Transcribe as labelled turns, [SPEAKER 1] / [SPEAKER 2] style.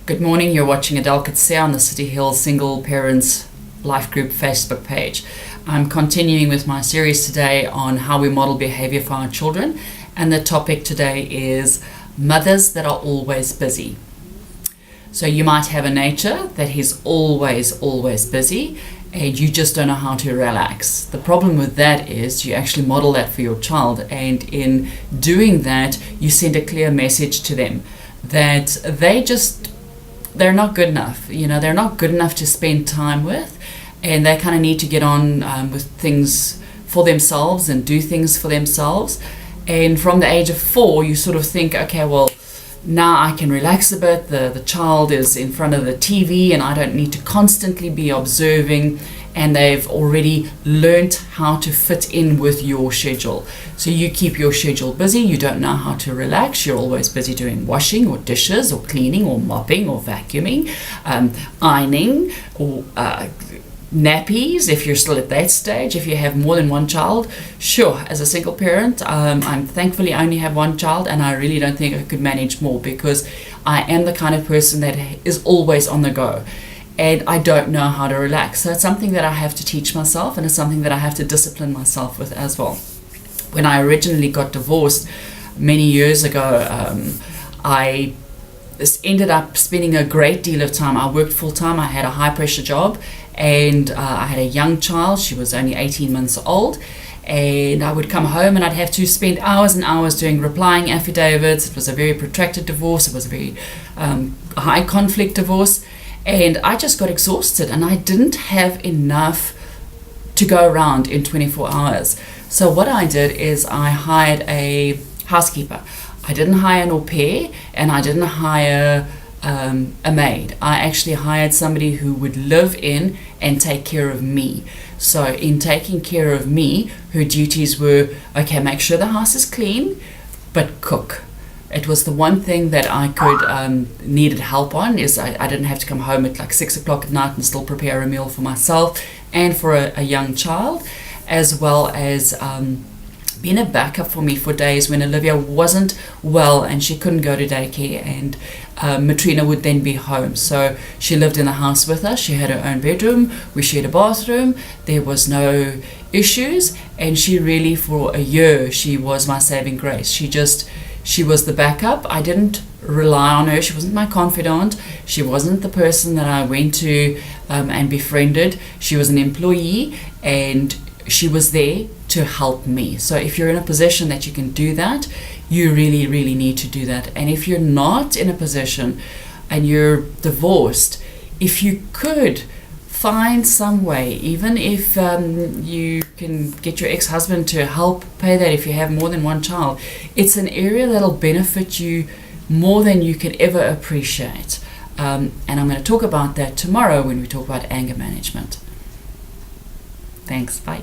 [SPEAKER 1] Good morning, you're watching Adele Coetzee on the City Hill Single Parents Life Group Facebook page. I'm continuing with my series today on how we model behavior for our children, and the topic today is mothers that are always busy. So you might have a nature that is always busy, and you just don't know how to relax. The problem with that is you actually model that for your child, and in doing that you send a clear message to them that they're not good enough. They're not good enough to spend time with, and they kind of need to get on with things for themselves and do things for themselves. And from the age of 4, you sort of think, okay, well, now I can relax a bit. The child is in front of the TV and I don't need to constantly be observing, and they've already learnt how to fit in with your schedule. So you keep your schedule busy, you don't know how to relax, you're always busy doing washing or dishes or cleaning or mopping or vacuuming, ironing or nappies if you're still at that stage. If you have more than one child, sure, as a single parent, I'm thankfully I only have one child, and I really don't think I could manage more, because I am the kind of person that is always on the go and I don't know how to relax. So it's something that I have to teach myself, and it's something that I have to discipline myself with as well. When I originally got divorced many years ago, I ended up spending a great deal of time. I worked full-time, I had a high-pressure job, and I had a young child. She was only 18 months old, and I would come home and I'd have to spend hours and hours replying affidavits. It was a very protracted divorce. It was a very high conflict divorce, and I just got exhausted, and I didn't have enough to go around in 24 hours. So what I did is I hired a housekeeper. I didn't hire an au pair, and I didn't hire a maid. I actually hired somebody who would live in and take care of me. So in taking care of me, her duties were, okay, make sure the house is clean, but cook. It was the one thing that I could needed help on, is I didn't have to come home at like 6 o'clock at night and still prepare a meal for myself and for a young child, as well as been a backup for me for days when Olivia wasn't well and she couldn't go to daycare, and Matrina would then be home. So she lived in the house with us. She had her own bedroom. We shared a bathroom. There was no issues, and she really, for a year, she was my saving grace. She was the backup. I didn't rely on her. She wasn't my confidant. She wasn't the person that I went to and befriended. She was an employee, and she was there to help me. So if you're in a position that you can do that, you really need to do that. And if you're not in a position and you're divorced, if you could find some way, even if you can get your ex-husband to help pay that if you have more than one child, it's an area that'll benefit you more than you can ever appreciate. And I'm going to talk about that tomorrow when we talk about anger management. Thanks, bye.